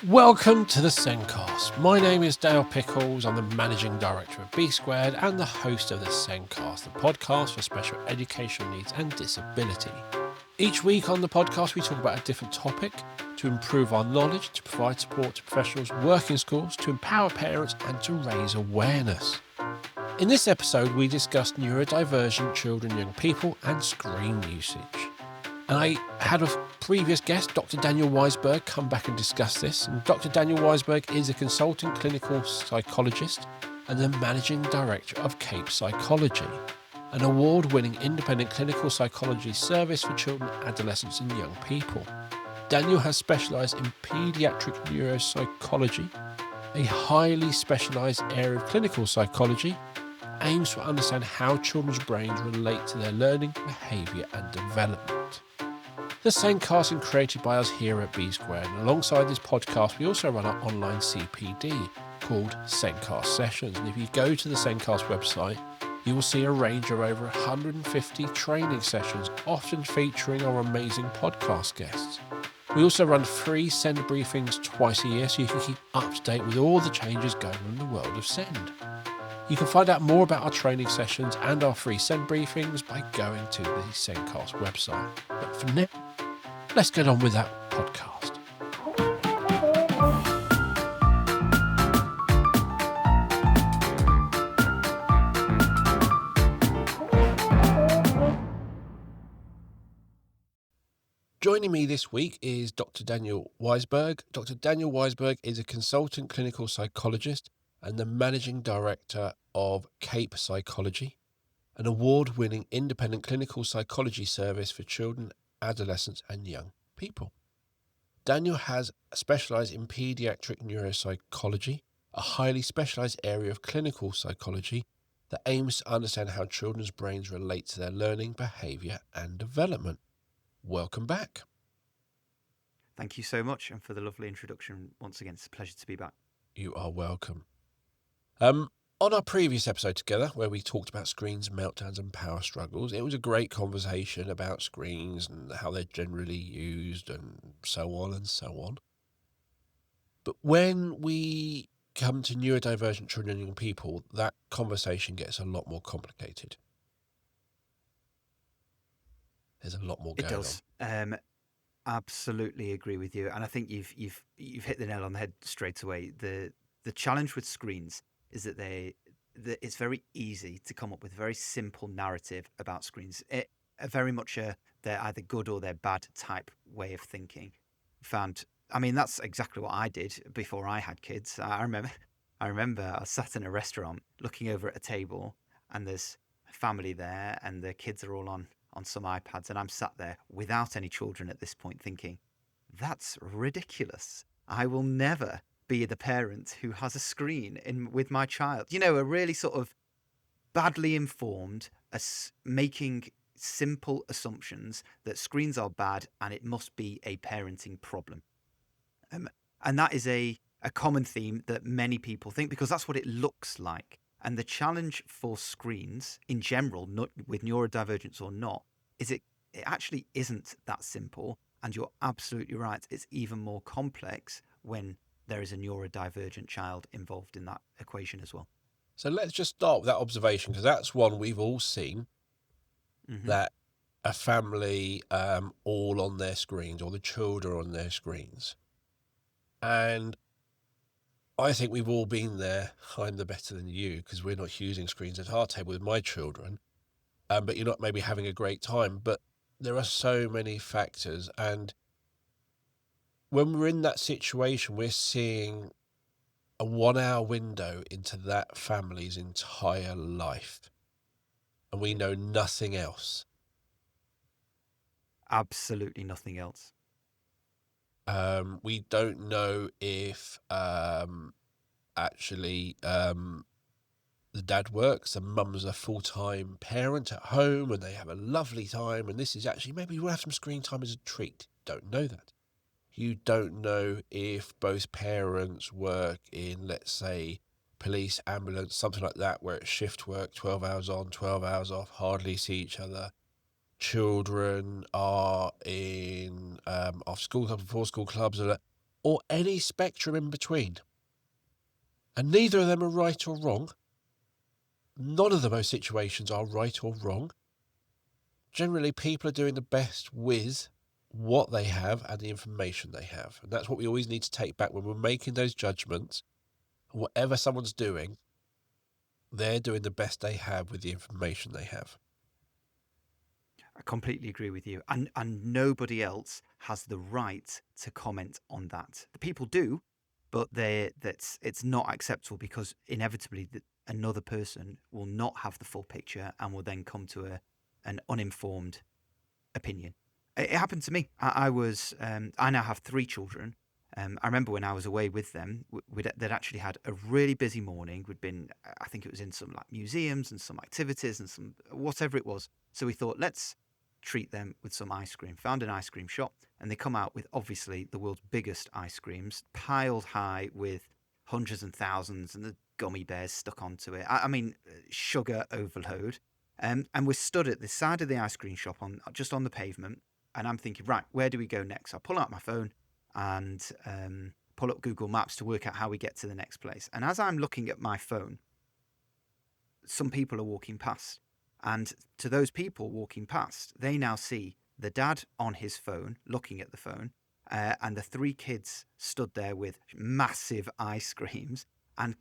Welcome to the Sencast. My name is Dale Pickles. I'm the Managing Director of B Squared and the host of the Sencast, the podcast for special educational needs and disability. Each week on the podcast, we talk about a different topic to improve our knowledge, to provide support to professionals working in schools, to empower parents and to raise awareness. In this episode, we discussed neurodivergent children and young people and screen usage. And I had a previous guest, Dr. Daniel Weisberg, come back and discuss this. And Dr. Daniel Weisberg is a consultant clinical psychologist and the managing director of Cape Psychology, an award-winning independent clinical psychology service for children, adolescents and young people. Daniel has specialised in paediatric neuropsychology, a highly specialised area of clinical psychology, aims to understand how children's brains relate to their learning, behaviour and development. The Sencast is created by us here at B Squared, and alongside this podcast we also run our online CPD called Sencast Sessions. And if you go to the Sencast website, you will see a range of over 150 training sessions, often featuring our amazing podcast guests. We also run free SEND briefings twice a year so you can keep up to date with all the changes going on in the world of SEND. You can find out more about our training sessions and our free SEND briefings by going to the Sencast website. But for now, let's get on with that podcast. Joining me this week is Dr. Daniel Weisberg. Dr. Daniel Weisberg is a consultant clinical psychologist and the managing director of Cape Psychology, an award-winning independent clinical psychology service for children, adolescents and young people. Daniel has specialised in paediatric neuropsychology, a highly specialised area of clinical psychology that aims to understand how children's brains relate to their learning, behaviour and development. Welcome back. Thank you so much, and for the lovely introduction. Once again, it's a pleasure to be back. You are welcome. On our previous episode together, where we talked about screens, meltdowns and power struggles, it was a great conversation about screens and how they're generally used and so on and so on. But when we come to neurodivergent children and young people, that conversation gets a lot more complicated. There's a lot more going on. It does. Absolutely agree with you, and I think you've hit the nail on the head straight away. The challenge with screens is that it's very easy to come up with a very simple narrative about screens. Very much they're either good or they're bad type way of thinking. That's exactly what I did before I had kids. I remember I was sat in a restaurant looking over at a table, and there's a family there, and the kids are all on some iPads, and I'm sat there without any children at this point thinking, that's ridiculous. I will never be the parent who has a screen with my child. You know, a really sort of badly informed, making simple assumptions that screens are bad and it must be a parenting problem. And that is a common theme that many people think, because that's what it looks like. And the challenge for screens in general, with neurodivergence or not, is it actually isn't that simple. And you're absolutely right. It's even more complex when there is a neurodivergent child involved in that equation as well. So let's just start with that observation, because that's one we've all seen, that a family all on their screens, or the children on their screens. And I think we've all been there. I'm the better than you, because we're not using screens at our table with my children. But you're not maybe having a great time. But there are so many factors. And when we're in that situation, we're seeing a 1 hour window into that family's entire life. And we know nothing else. Absolutely nothing else. We don't know if actually the dad works and mum's a full-time parent at home and they have a lovely time, and this is actually, maybe we'll have some screen time as a treat. Don't know that. You don't know if both parents work in, let's say, police, ambulance, something like that, where it's shift work, 12 hours on, 12 hours off, hardly see each other. Children are in off school clubs, before school clubs, or any spectrum in between. And neither of them are right or wrong. None of those situations are right or wrong. Generally, people are doing the best with what they have and the information they have. And that's what we always need to take back when we're making those judgments. Whatever someone's doing, they're doing the best they have with the information they have. I completely agree with you. And nobody else has the right to comment on that. The people do, but it's not acceptable because inevitably another person will not have the full picture and will then come to an uninformed opinion. It happened to me. I now have 3 children. I remember when I was away with them, they'd actually had a really busy morning. We'd been, I think it was in some like museums and some activities and some whatever it was. So we thought, let's treat them with some ice cream. Found an ice cream shop, and they come out with obviously the world's biggest ice creams, piled high with hundreds and thousands, and the gummy bears stuck onto it. I mean, sugar overload. And we're stood at the side of the ice cream shop just on the pavement, and I'm thinking, right, where do we go next? I pull out my phone and pull up Google Maps to work out how we get to the next place. And as I'm looking at my phone, some people are walking past. And to those people walking past, they now see the dad on his phone, looking at the phone, and the 3 kids stood there with massive ice creams and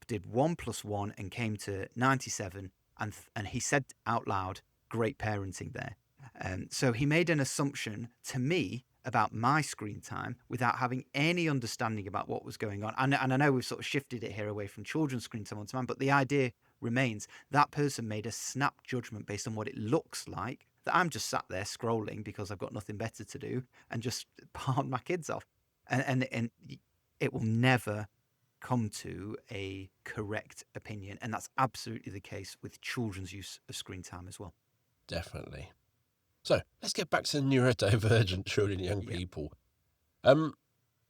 did 1 + 1 and came to 97. And he said out loud, great parenting there. So he made an assumption to me about my screen time without having any understanding about what was going on. And I know we've sort of shifted it here away from children's screen time on demand, but the idea remains that person made a snap judgment based on what it looks like, that I'm just sat there scrolling because I've got nothing better to do and just palm my kids off. And it will never come to a correct opinion. And that's absolutely the case with children's use of screen time as well. Definitely. So let's get back to the neurodivergent children and young Yeah. people.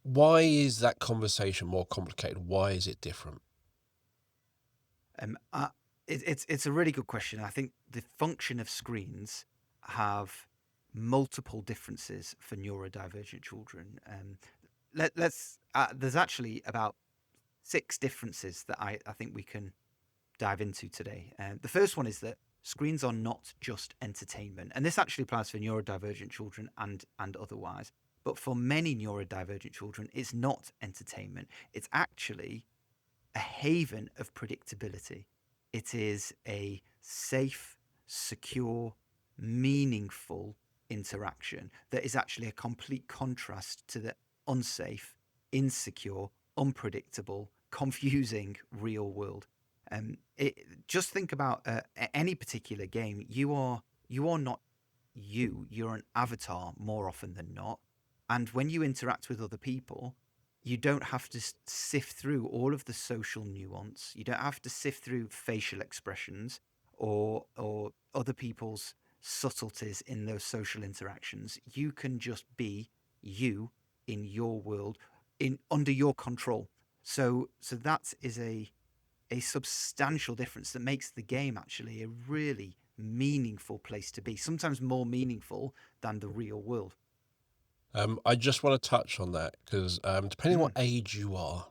Why is that conversation more complicated? Why is it different? It's a really good question. I think the function of screens have multiple differences for neurodivergent children. There's actually about 6 differences that I think we can dive into today. The first one is that screens are not just entertainment, and this actually applies for neurodivergent children and otherwise. But for many neurodivergent children, it's not entertainment. It's actually a haven of predictability. It is a safe, secure, meaningful interaction that is actually a complete contrast to the unsafe, insecure, unpredictable, confusing real world. Just think about any particular game. You are not you. You're an avatar more often than not. And when you interact with other people, you don't have to sift through all of the social nuance. You don't have to sift through facial expressions or other people's subtleties in those social interactions. You can just be you in your world, under your control. So that is a substantial difference that makes the game actually a really meaningful place to be, sometimes more meaningful than the real world. I just want to touch on that because depending on what Mm. age you are,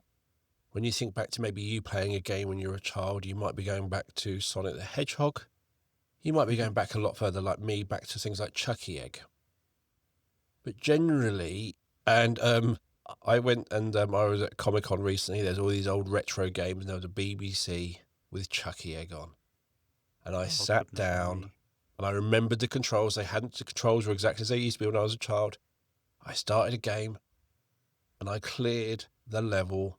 when you think back to maybe you playing a game when you were a child, you might be going back to Sonic the Hedgehog. You might be Mm-hmm. going back a lot further, like me, back to things like Chucky Egg. But generally, and I went and I was at Comic-Con recently. There's all these old retro games, and there was a BBC with Chucky Egg on. And I Oh, sat goodness down me. and I remembered the controls. The controls were exactly as they used to be when I was a child. I started a game and I cleared the level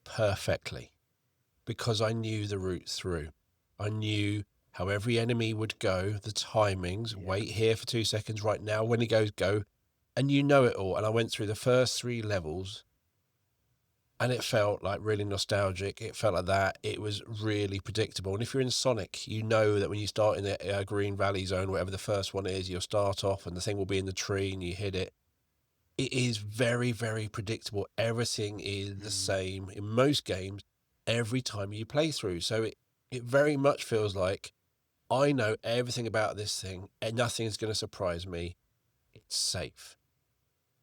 perfectly because I knew the route through. I knew how every enemy would go, the timings, Yeah. wait here for 2 seconds, right now, when he goes, go. And you know it all. And I went through the first 3 levels and it felt like really nostalgic. It felt like that. It was really predictable. And if you're in Sonic, you know that when you start in the Green Valley Zone, whatever the first one is, you'll start off and the thing will be in the tree and you hit it. It is very, very predictable. Everything is the same in most games every time you play through. So it very much feels like I know everything about this thing and nothing is going to surprise me. It's safe.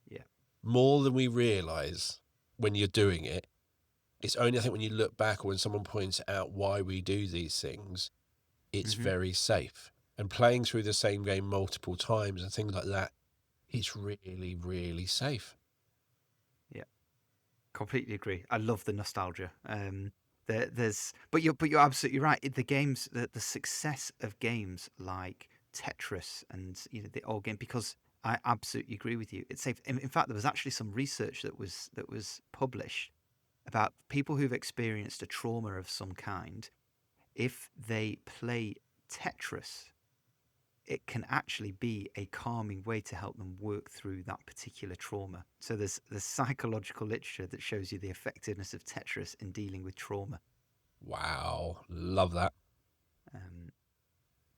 Yeah. more than we realise when you're doing it. It's only, I think, when you look back or when someone points out why we do these things, it's Hmm. very safe. And playing through the same game multiple times and things like that, it's really, really safe. Yeah, completely agree. I love the nostalgia. But you're absolutely right. The games, the success of games like Tetris and the old game, because I absolutely agree with you. It's safe. In fact, there was actually some research that was published about people who've experienced a trauma of some kind. If they play Tetris, it can actually be a calming way to help them work through that particular trauma. So there's psychological literature that shows you the effectiveness of Tetris in dealing with trauma. Wow. Love that. Um,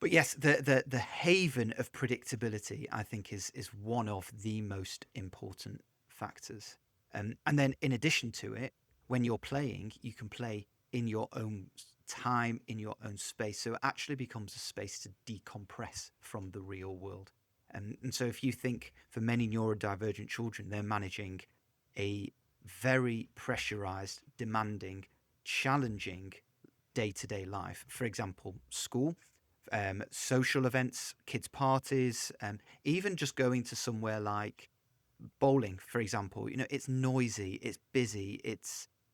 but yes, the haven of predictability, I think, is one of the most important factors. And then in addition to it, when you're playing, you can play in your own time, in your own space. So it actually becomes a space to decompress from the real world. And so if you think for many neurodivergent children, they're managing a very pressurized, demanding, challenging day to day life. For example, school, social events, kids' parties, even just going to somewhere like bowling, for example. It's noisy, it's busy,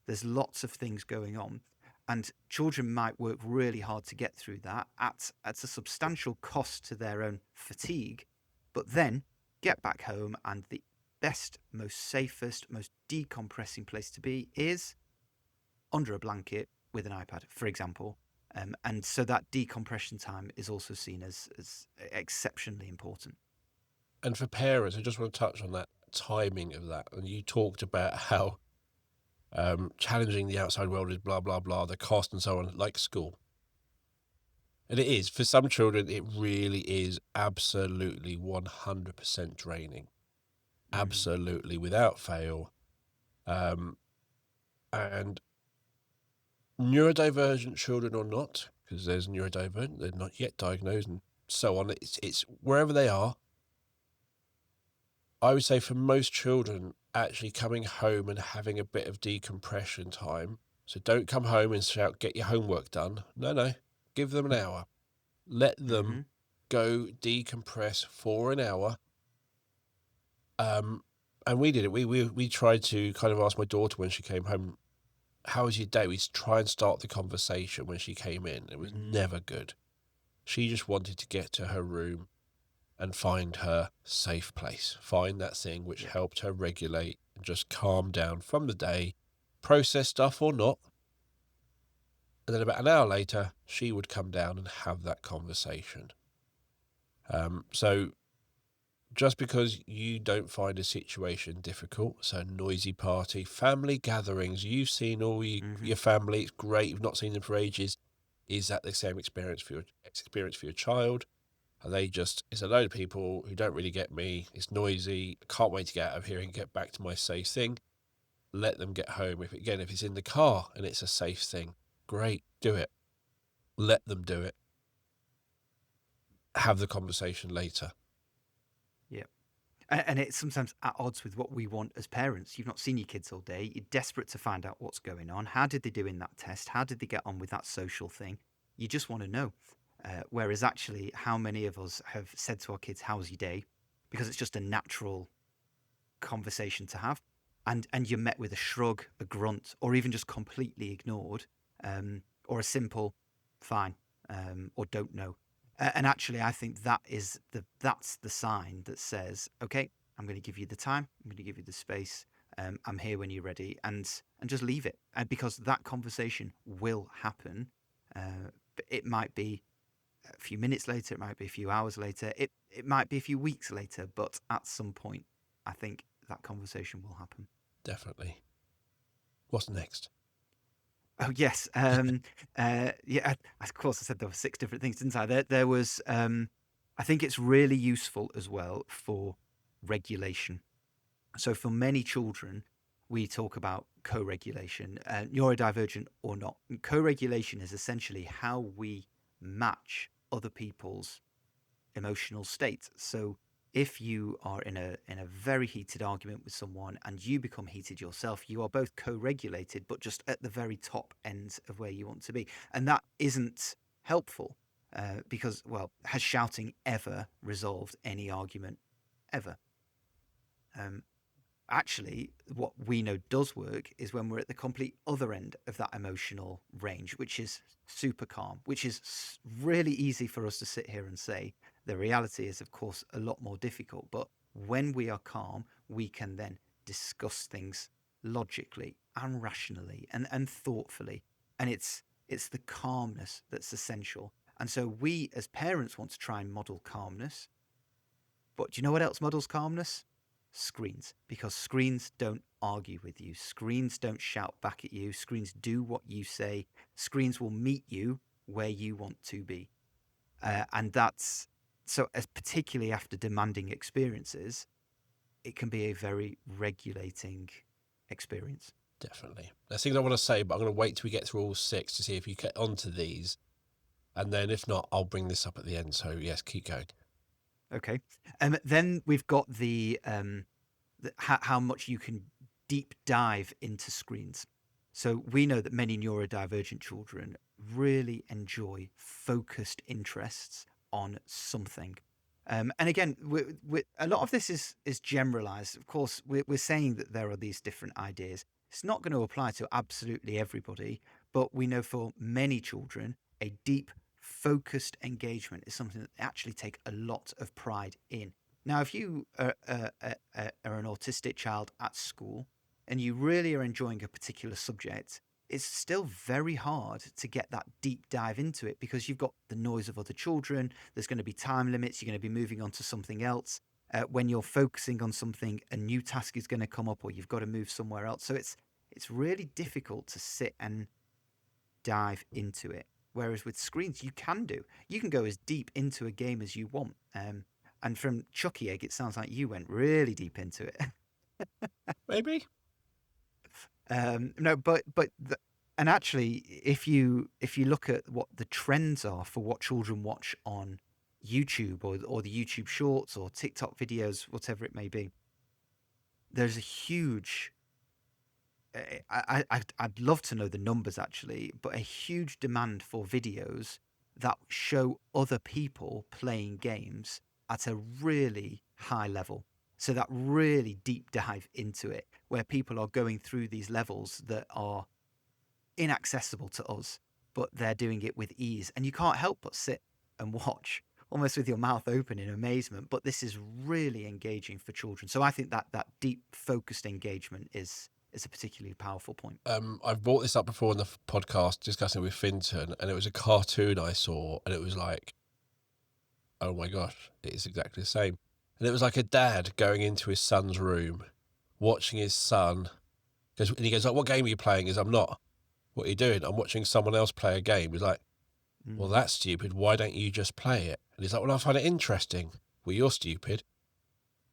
there's lots of things going on. And children might work really hard to get through that at a substantial cost to their own fatigue, but then get back home, and the best, most safest, most decompressing place to be is under a blanket with an iPad, for example. And so that decompression time is also seen as exceptionally important. And for parents, I just want to touch on that timing of that. And you talked about how challenging the outside world is blah, blah, blah, the cost and so on, like school. And it is. For some children, it really is absolutely 100% draining. Mm. Absolutely, without fail. And neurodivergent children or not, because there's neurodivergent, they're not yet diagnosed and so on. It's wherever they are. I would say for most children, actually coming home and having a bit of decompression time. So don't come home and shout, get your homework done. No. Give them an hour. Let them Mm-hmm. go decompress for an hour. And we did it. We tried to kind of ask my daughter when she came home, how was your day? We try and start the conversation when she came in. It was Mm. never good. She just wanted to get to her room and find her safe place, find that thing which Yeah. helped her regulate and just calm down from the day, process stuff or not. And then about an hour later, she would come down and have that conversation. So just because you don't find a situation difficult, so noisy party, family gatherings, you've seen all Mm-hmm. your family, it's great, you've not seen them for ages. Is that the same experience for your child? Are they just, it's a load of people who don't really get me, it's noisy, I can't wait to get out of here and get back to my safe thing? Let them get home. If it's in the car and it's a safe thing, great, do it. Let them do it. Have the conversation later. Yeah. And it's sometimes at odds with what we want as parents. You've not seen your kids all day. You're desperate to find out what's going on. How did they do in that test? How did they get on with that social thing? You just want to know. Whereas actually, how many of us have said to our kids, "How's your day?" Because it's just a natural conversation to have, and you're met with a shrug, a grunt, or even just completely ignored, or a simple "fine" or "don't know." And actually, I think that's the sign that says, "Okay, I'm going to give you the time. I'm going to give you the space. I'm here when you're ready," and just leave it. And because that conversation will happen, it might be a few minutes later, it might be a few hours later, it might be a few weeks later, but at some point, I think that conversation will happen. Definitely. What's next? Oh yes, yeah. Of course, I said there were 6 different things, didn't I? There was. I think it's really useful as well for regulation. So for many children, we talk about co-regulation, neurodivergent or not. Co-regulation is essentially how we match other people's emotional state. So if you are in a very heated argument with someone and you become heated yourself, you are both co-regulated, but just at the very top end of where you want to be, and that isn't helpful because, well, has shouting ever resolved any argument ever? Um, Actually, what we know does work is when we're at the complete other end of that emotional range, which is super calm, which is really easy for us to sit here and say. The reality is, of course, a lot more difficult. But when we are calm, we can then discuss things logically and rationally and thoughtfully. And it's the calmness that's essential. And so we as parents want to try and model calmness. But do you know what else models calmness? Screens. Because screens don't argue with you. Screens don't shout back at you. Screens do what you say. Screens will meet you where you want to be. And that's so, as particularly after demanding experiences, it can be a very regulating experience. Definitely. There's things I want to say, but I'm going to wait till we get through all 6 to see if you get onto these. And then if not, I'll bring this up at the end. So yes, keep going. Okay. Then we've got how much you can deep dive into screens. So we know that many neurodivergent children really enjoy focused interests on something. And again, a lot of this is generalized. Of course, we're saying that there are these different ideas. It's not going to apply to absolutely everybody, but we know for many children, a deep, focused engagement is something that they actually take a lot of pride in. Now, if you are an autistic child at school and you really are enjoying a particular subject, it's still very hard to get that deep dive into it because you've got the noise of other children. There's going to be time limits. You're going to be moving on to something else. When you're focusing on something, a new task is going to come up or you've got to move somewhere else. So it's really difficult to sit and dive into it. Whereas with screens, you can go as deep into a game as you want. And from Chucky Egg, it sounds like you went really deep into it. Maybe. No, and actually, if you look at what the trends are for what children watch on YouTube or the YouTube Shorts or TikTok videos, whatever it may be, there's a huge. I'd love to know the numbers actually, but a huge demand for videos that show other people playing games at a really high level. So that really deep dive into it, where people are going through these levels that are inaccessible to us, but they're doing it with ease. And you can't help but sit and watch, almost with your mouth open in amazement. But this is really engaging for children. So I think that deep, focused engagement is a particularly powerful point. I've brought this up before in the podcast discussing it with Finton, and it was a cartoon I saw, and it was like, oh my gosh, it is exactly the same. And it was like a dad going into his son's room, watching his son, and he goes, like, what game are you playing? He goes, I'm not. What are you doing? I'm watching someone else play a game. He's like, well, that's stupid. Why don't you just play it? And he's like, well, I find it interesting. Well, you're stupid.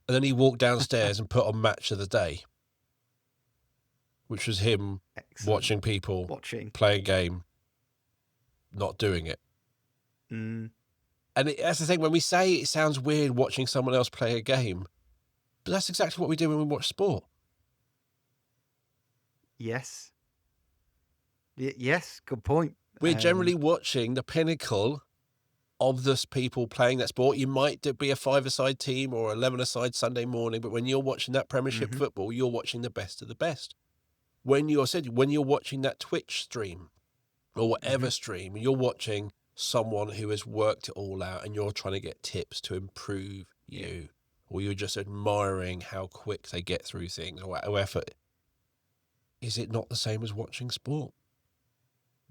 And then he walked downstairs and put on Match of the Day, which was him watching people play a game, not doing it. And that's the thing, when we say it sounds weird watching someone else play a game, but that's exactly what we do when we watch sport. Yes. Yes, good point. We're generally watching the pinnacle of the people playing that sport. You might be a 5-a-side team or 11-a-side Sunday morning, but when you're watching that Premiership football, you're watching the best of the best. When you're watching that Twitch stream or whatever stream, you're watching someone who has worked it all out and you're trying to get tips to improve you, or you're just admiring how quick they get through things or whatever. Is it not the same as watching sport?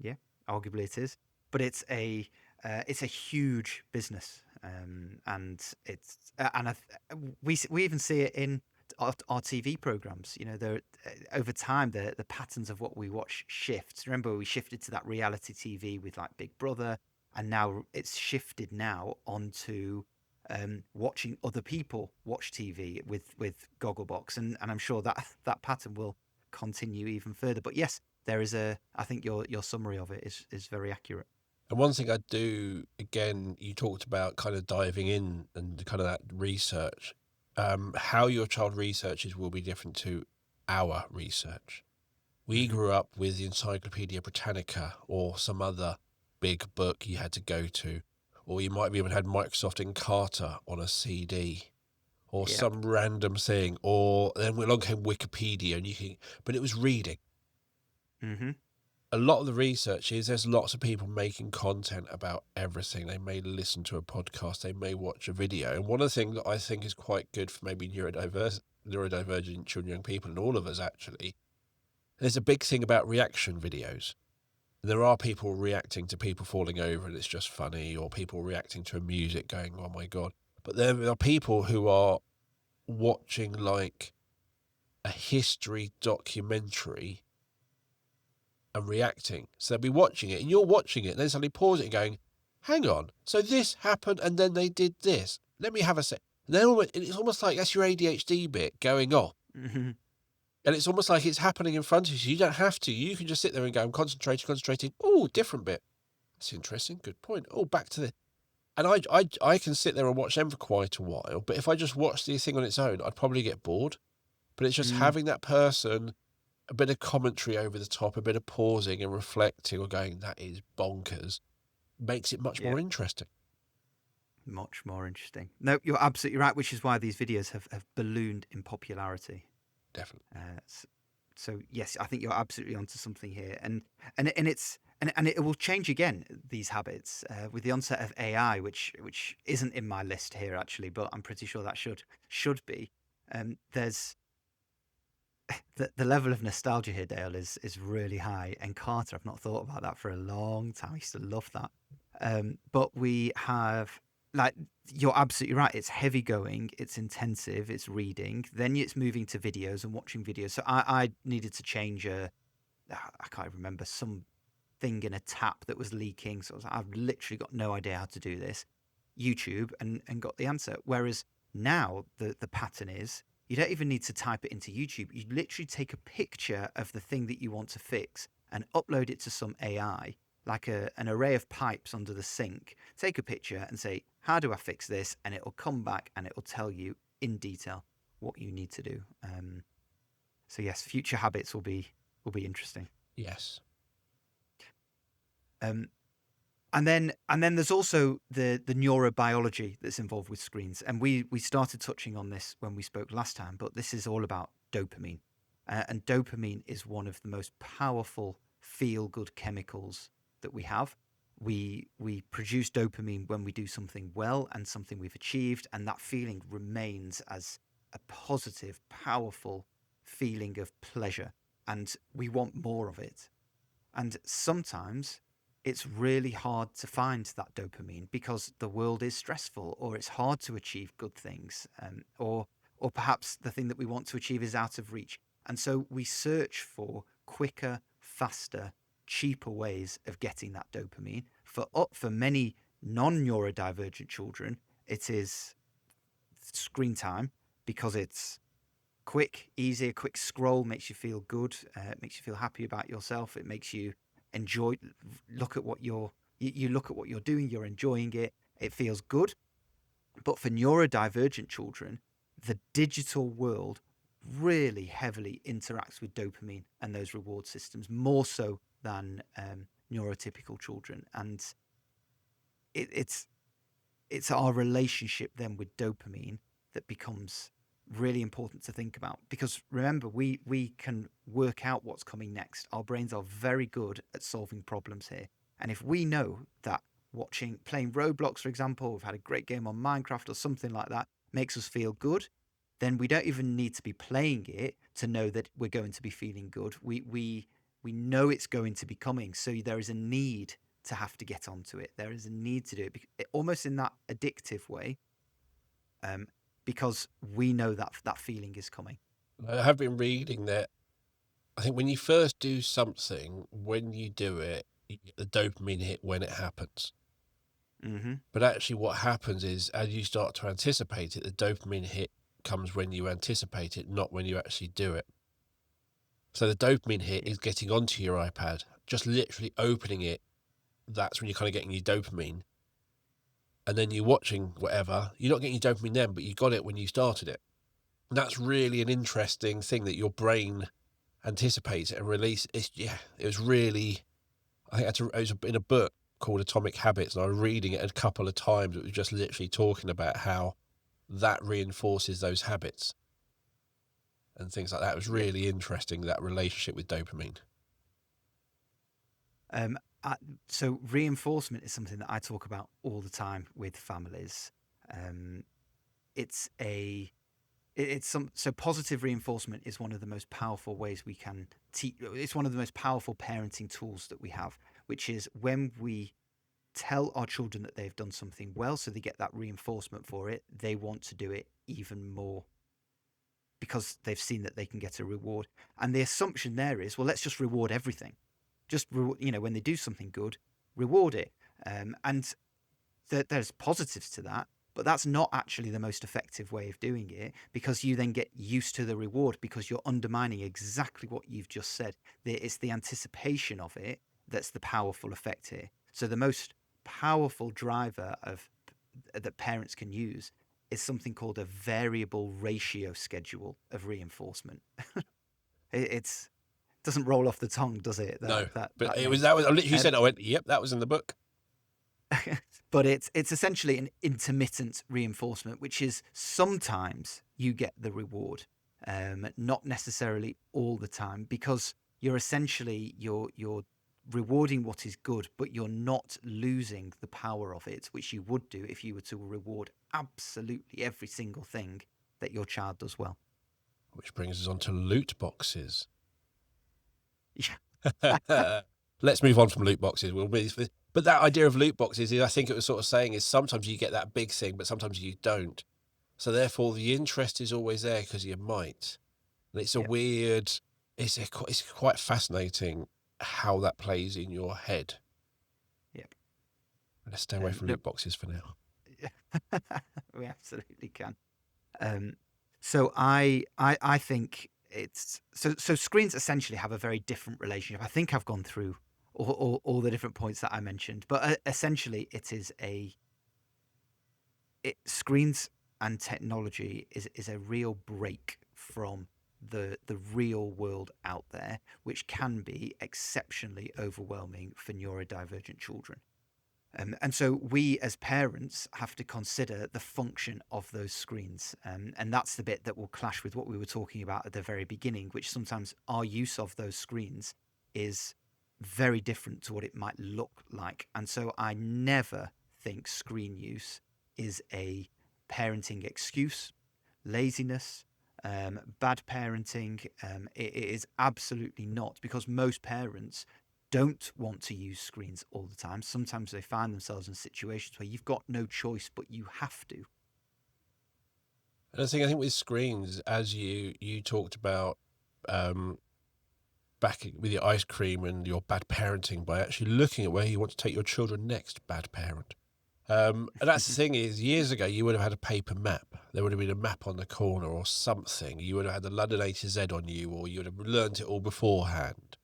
Yeah, arguably it is, but it's a huge business, and we even see it in our TV programs. You know, over time the patterns of what we watch shifts. Remember, we shifted to that reality TV with like Big Brother, and now it's shifted now onto watching other people watch TV with Gogglebox, and I'm sure that pattern will continue even further. But yes, there is I think your summary of it is very accurate. And one thing I do, again, you talked about kind of diving in and kind of that research. How your child researches will be different to our research. We Hmm. grew up with the Encyclopedia Britannica or some other big book you had to go to, or you might have even had Microsoft Encarta on a CD, or Yep. some random thing, or then along came Wikipedia, but it was reading. Hmm. A lot of the research is there's lots of people making content about everything. They may listen to a podcast, they may watch a video. And one of the things that I think is quite good for maybe neurodivergent children, young people, and all of us actually, there's a big thing about reaction videos. There are people reacting to people falling over and it's just funny, or people reacting to a music going, oh my God. But there are people who are watching like a history documentary and reacting. So they'll be watching it and you're watching it and then suddenly pause it and going, hang on, so this happened and then they did this. Let me have a sec. And then it's almost like that's your ADHD bit going off. Hmm. And it's almost like it's happening in front of you. So you don't have to. You can just sit there and go, I'm concentrating. Oh, different bit. That's interesting. Good point. Oh, back to the... And I can sit there and watch them for quite a while. But if I just watch the thing on its own, I'd probably get bored. But it's just Mm. having that person, a bit of commentary over the top, a bit of pausing and reflecting or going, that is bonkers, makes it much Yeah. more interesting. Much more interesting. No, you're absolutely right, which is why these videos have ballooned in popularity. Definitely. So yes, I think you're absolutely onto something here, and it's and it will change again these habits with the onset of AI, which isn't in my list here actually, but I'm pretty sure that should be. There's the level of nostalgia here, Dale, is really high. And Carter, I've not thought about that for a long time. I used to love that. But we have, like, you're absolutely right. It's heavy going, it's intensive, it's reading. Then it's moving to videos and watching videos. So I needed to change I can't remember, some thing in a tap that was leaking. So I've literally got no idea how to do this. YouTube and got the answer. Whereas now the pattern is you don't even need to type it into YouTube. You literally take a picture of the thing that you want to fix and upload it to some AI, like an array of pipes under the sink. Take a picture and say, how do I fix this? And it will come back and it will tell you in detail what you need to do. So yes, future habits will be interesting. Yes. Um, and then there's also the neurobiology that's involved with screens, and we started touching on this when we spoke last time, but this is all about dopamine, and dopamine is one of the most powerful feel good chemicals that we have. We produce dopamine when we do something well and something we've achieved, and that feeling remains as a positive, powerful feeling of pleasure, and we want more of it. And sometimes it's really hard to find that dopamine because the world is stressful, or it's hard to achieve good things, or perhaps the thing that we want to achieve is out of reach. And so we search for quicker, faster, cheaper ways of getting that dopamine. For many non-neurodivergent children, it is screen time because it's quick, easy. A quick scroll makes you feel good. It makes you feel happy about yourself. It makes you enjoy. Look at what you look at what you're doing. You're enjoying it. It feels good. But for neurodivergent children, the digital world really heavily interacts with dopamine and those reward systems more so than neurotypical children. And it's our relationship then with dopamine that becomes really important to think about, because remember, we can work out what's coming next. Our brains are very good at solving problems here, and if we know that playing Roblox, for example, we've had a great game on Minecraft or something like that, makes us feel good, then we don't even need to be playing it to know that we're going to be feeling good. We know it's going to be coming, so there is a need to have to get onto it. There is a need to do it, almost in that addictive way, um, because we know that that feeling is coming. I have been reading that I think when you first do something, when you do it, you get the dopamine hit when it happens. Mm-hmm. But actually what happens is as you start to anticipate it, the dopamine hit comes when you anticipate it, not when you actually do it. So the dopamine hit Yeah. is getting onto your iPad, just literally opening it that's when you're kind of getting your dopamine. And then you're watching whatever, you're not getting your dopamine then, but you got it when you started it. And that's really an interesting thing that your brain anticipates it and release. It was really, I think it was in a book called Atomic Habits, and I was reading it a couple of times. It was just literally talking about how that reinforces those habits and things like that. It was really interesting, that relationship with dopamine. So reinforcement is something that I talk about all the time with families. So positive reinforcement is one of the most powerful ways we can teach. It's one of the most powerful parenting tools that we have, which is when we tell our children that they've done something well, so they get that reinforcement for it, they want to do it even more because they've seen that they can get a reward. And the assumption there is, well, let's just reward everything. When they do something good, reward it. And there's positives to that, but that's not actually the most effective way of doing it, because you then get used to the reward because you're undermining exactly what you've just said. It's the anticipation of it that's the powerful effect here. So the most powerful driver that parents can use is something called a variable ratio schedule of reinforcement. It doesn't roll off the tongue, does it? No, but that it name. was, that was literally said, I went, yep, that was in the book. But it's essentially an intermittent reinforcement, which is sometimes you get the reward, not necessarily all the time, because you're rewarding what is good, but you're not losing the power of it, which you would do if you were to reward absolutely every single thing that your child does well. Which brings us on to loot boxes. Yeah. Let's move on from loot boxes. But that idea of loot boxes is, I think it was sort of saying, is sometimes you get that big thing, but sometimes you don't. So therefore, the interest is always there because you might. And it's a weird. It's quite fascinating how that plays in your head. Yep. Let's stay away from loot boxes for now. We absolutely can. So I think it's so screens essentially have a very different relationship. I think I've gone through all the different points that I mentioned, but essentially screens and technology is a real break from the real world out there, which can be exceptionally overwhelming for neurodivergent children. And so we as parents have to consider the function of those screens. And that's the bit that will clash with what we were talking about at the very beginning, which sometimes our use of those screens is very different to what it might look like. And so I never think screen use is a parenting excuse, laziness, bad parenting. It is absolutely not, because most parents don't want to use screens all the time. Sometimes they find themselves in situations where you've got no choice, but you have to. And I think with screens, as you talked about back with your ice cream and your bad parenting, by actually looking at where you want to take your children next, bad parent. And that's the thing is, years ago, you would have had a paper map. There would have been a map on the corner or something. You would have had the London A to Z on you, or you would have learnt it all beforehand.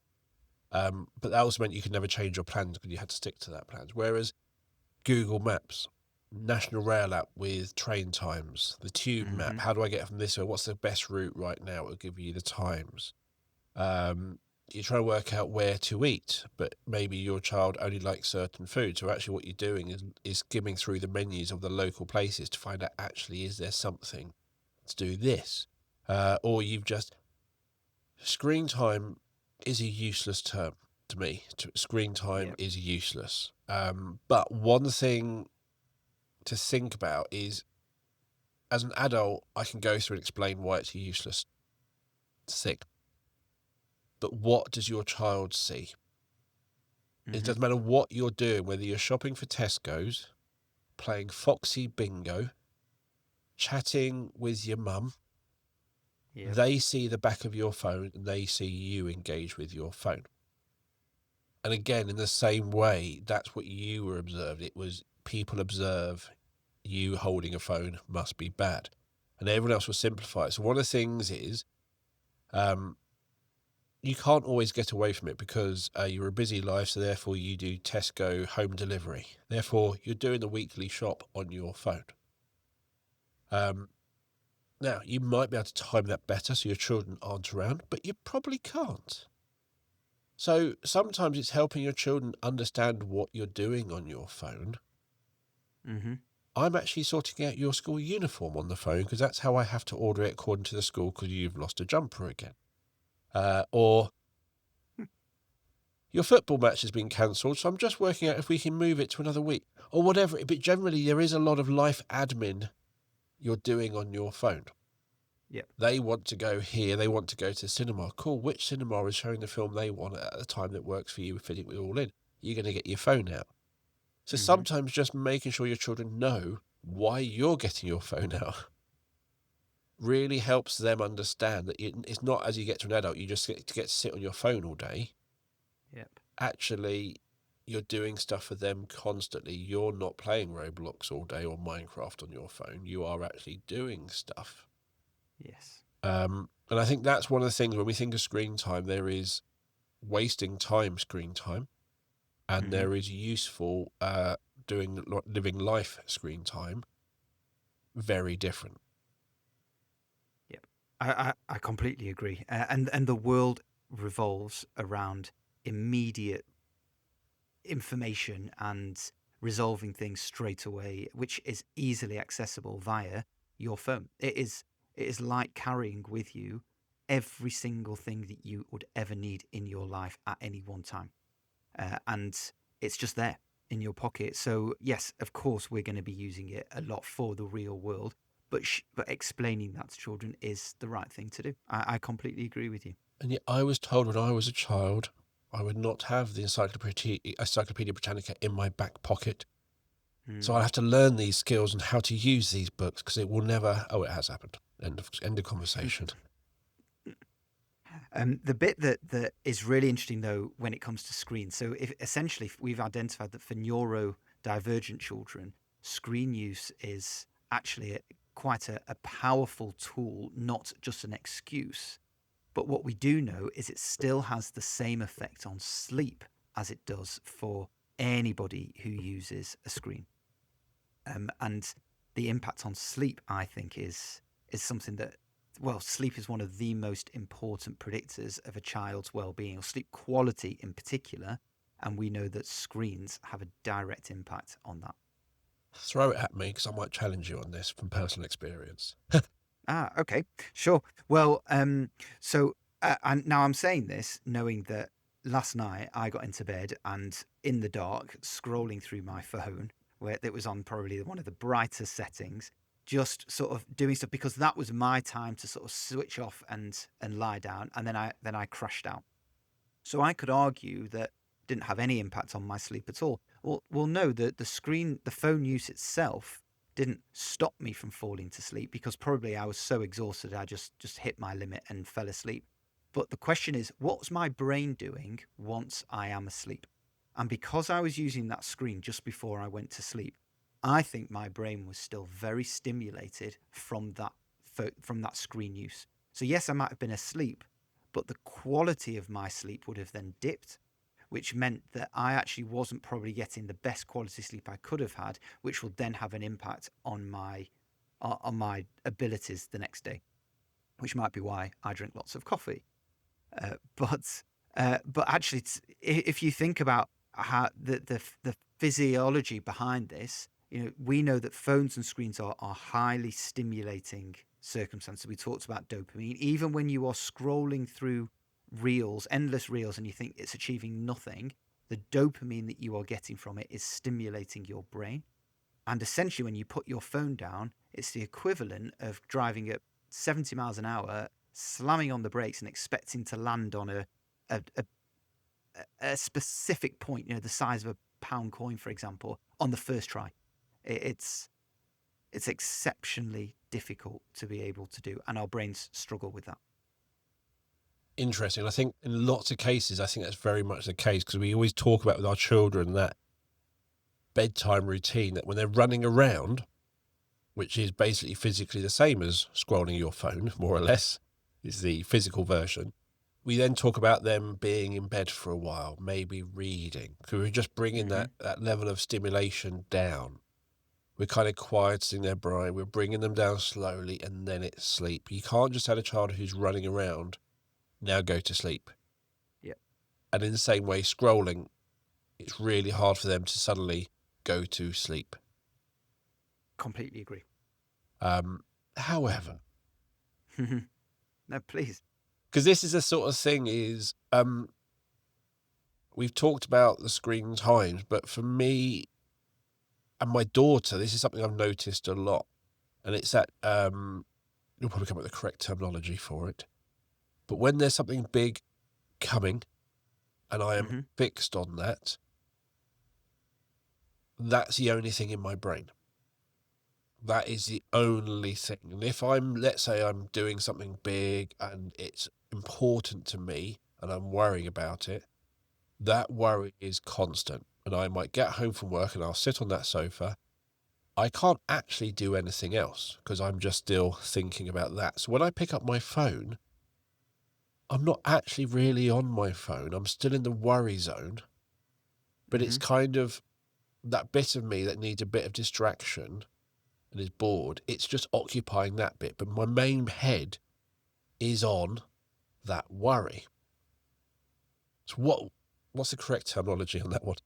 But that also meant you could never change your plans because you had to stick to that plans. Whereas Google Maps, National Rail app with train times, the Tube map, how do I get from this? Or what's the best route right now? It'll give you the times. You try to work out where to eat, but maybe your child only likes certain food. So actually what you're doing is skimming through the menus of the local places to find out, actually, is there something to do this? Or screen time is a useless term to me. Screen time is useless. But one thing to think about is, as an adult, I can go through and explain why it's a useless thing. But what does your child see? It doesn't matter what you're doing, whether you're shopping for Tesco's, playing Foxy Bingo, chatting with your mum. They see the back of your phone and they see you engage with your phone. And again, in the same way, that's what you were observed. It was people observe you holding a phone must be bad. And everyone else will simplify it. So one of the things is, you can't always get away from it because you're a busy life, so therefore you do Tesco home delivery. Therefore, you're doing the weekly shop on your phone. Now, you might be able to time that better so your children aren't around, but you probably can't. So sometimes it's helping your children understand what you're doing on your phone. Mm-hmm. I'm actually sorting out your school uniform on the phone because that's how I have to order it according to the school because you've lost a jumper again. Or your football match has been cancelled, so I'm just working out if we can move it to another week or whatever. But generally, there is a lot of life admin you're doing on your phone. Yep. They want to go here. They want to go to the cinema. Cool. Which cinema is showing the film they want at the time that works for you, fitting it all in? You're going to get your phone out. So sometimes just making sure your children know why you're getting your phone out really helps them understand that it's not as you get to an adult, you just get to sit on your phone all day. Yep. Actually, you're doing stuff for them constantly. You're not playing Roblox all day or Minecraft on your phone. You are actually doing stuff. Yes. And I think that's one of the things when we think of screen time, there is wasting time screen time, and there is useful living life screen time. Very different. Yep. I completely agree. And the world revolves around immediate information and resolving things straight away, which is easily accessible via your phone. It is like carrying with you every single thing that you would ever need in your life at any one time. And it's just there in your pocket. So yes, of course, we're going to be using it a lot for the real world, but explaining that to children is the right thing to do. I completely agree with you. And yet I was told when I was a child, I would not have the Encyclopedia Britannica in my back pocket. So I have to learn these skills and how to use these books because it will never... Oh, it has happened. End of conversation. The bit that is really interesting, though, when it comes to screens, so essentially we've identified that for neurodivergent children, screen use is actually quite a powerful tool, not just an excuse. But what we do know is it still has the same effect on sleep as it does for anybody who uses a screen. And the impact on sleep, I think, is something that, well, sleep is one of the most important predictors of a child's well-being, or sleep quality in particular. And we know that screens have a direct impact on that. Throw it at me because I might challenge you on this from personal experience. Okay, sure. Well, so now I'm saying this knowing that last night I got into bed and in the dark, scrolling through my phone, where it was on probably one of the brightest settings, just sort of doing stuff because that was my time to sort of switch off and lie down, and then I crashed out. So I could argue that didn't have any impact on my sleep at all. Well, no, the phone use itself didn't stop me from falling to sleep because probably I was so exhausted I just hit my limit and fell asleep. But the question is, what's my brain doing once I am asleep? And because I was using that screen just before I went to sleep, I think my brain was still very stimulated from that screen use. So yes, I might have been asleep, but the quality of my sleep would have then dipped, which meant that I actually wasn't probably getting the best quality sleep I could have had, which will then have an impact on my abilities the next day, which might be why I drink lots of coffee. But actually, if you think about how the physiology behind this, we know that phones and screens are highly stimulating circumstances. We talked about dopamine. Even when you are scrolling through reels, endless reels, and you think it's achieving nothing, the dopamine that you are getting from it is stimulating your brain. And essentially, when you put your phone down, it's the equivalent of driving at 70 miles an hour, slamming on the brakes and expecting to land on a specific point, the size of a pound coin, for example, on the first try. It's exceptionally difficult to be able to do, and our brains struggle with that. Interesting. I think in lots of cases, I think that's very much the case because we always talk about with our children that bedtime routine that when they're running around, which is basically physically the same as scrolling your phone, more or less, is the physical version. we then talk about them being in bed for a while, maybe reading, because we're just bringing Hmm. that level of stimulation down. We're kind of quieting their brain. We're bringing them down slowly, and then it's sleep. You can't just have a child who's running around, now go to sleep. Yeah, And in the same way, scrolling, it's really hard for them to suddenly go to sleep. completely agree. However, No, please. because this is the sort of thing we've talked about the screen times, but for me and my daughter, this is something I've noticed a lot. And it's that, you'll probably come up with the correct terminology for it. But when there's something big coming and I am Hmm. fixed on that, that's the only thing in my brain. That is the only thing. And if let's say I'm doing something big and it's important to me and I'm worrying about it, that worry is constant. And I might get home from work and I'll sit on that sofa. I can't actually do anything else because I'm just still thinking about that. So when I pick up my phone, I'm not actually really on my phone. I'm still in the worry zone, but it's Hmm. kind of that bit of me that needs a bit of distraction and is bored. It's just occupying that bit, but my main head is on that worry. So what's the correct terminology on that one?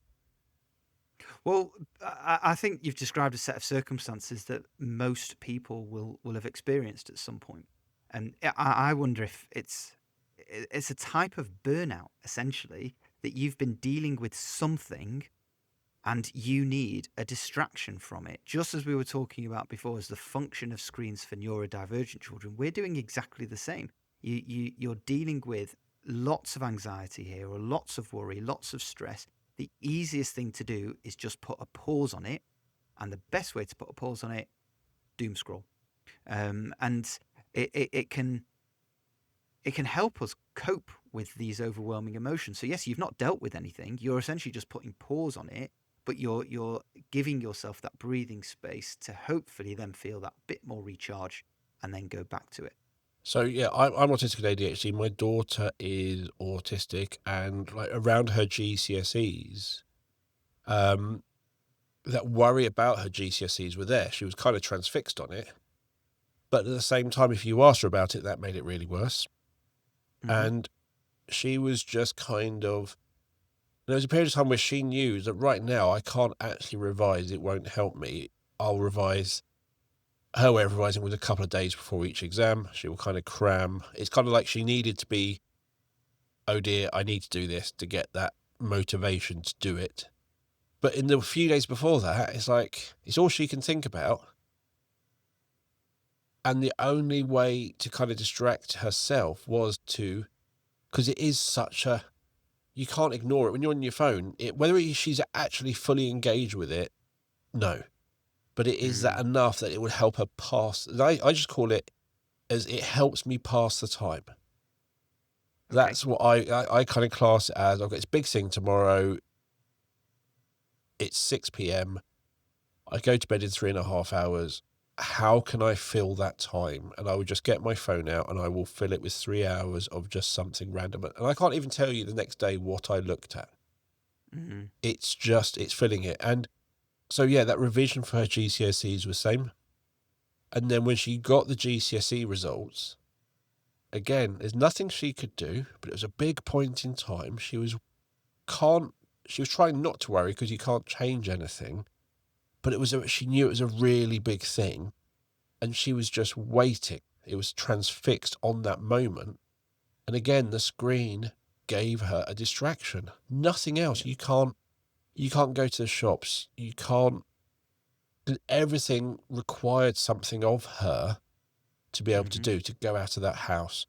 Well, I think you've described a set of circumstances that most people will have experienced at some point, and I wonder if it's a type of burnout essentially that you've been dealing with something and you need a distraction from it. Just as we were talking about before, as the function of screens for neurodivergent children, we're doing exactly the same. You're dealing with lots of anxiety here, or lots of worry, lots of stress. The easiest thing to do is just put a pause on it, and the best way to put a pause on it, doom scroll, and it can help us cope with these overwhelming emotions. So yes, you've not dealt with anything. You're essentially just putting pause on it, but you're giving yourself that breathing space to hopefully then feel that bit more recharge and then go back to it. So yeah, I'm autistic and ADHD. My daughter is autistic, and like around her GCSEs, um, that worry about her GCSEs were there. She was kind of transfixed on it. But at the same time, if you asked her about it, that made it really worse. Hmm. And she was just kind of, there was a period of time where she knew that right now I can't actually revise. It won't help me. I'll revise. Her way of revising was a couple of days before each exam. She will kind of cram. It's kind of like she needed to be, oh dear, I need to do this to get that motivation to do it. But in the few days before that, it's like, it's all she can think about. And the only way to kind of distract herself was to, because it is such a, you can't ignore it when you're on your phone. Whether she's actually fully engaged with it, no. But it is that Mm. enough that it would help her pass. I just call it as it helps me pass the time. Okay. That's what I kind of class it as. I've got this big thing tomorrow. It's 6 p.m. I go to bed in 3.5 hours. How can I fill that time? And I would just get my phone out and I will fill it with 3 hours of just something random. And I can't even tell you the next day what I looked at. Mm. It's filling it. And so, yeah, that revision for her GCSEs was same. And then when she got the GCSE results, again, there's nothing she could do, but it was a big point in time. She was trying not to worry because you can't change anything, but she knew it was a really big thing, and she was just waiting. It was transfixed on that moment. And again, the screen gave her a distraction. Nothing else. Yep. You can't go to the shops. You can't. Everything required something of her to be able to Hmm. do, to go out of that house,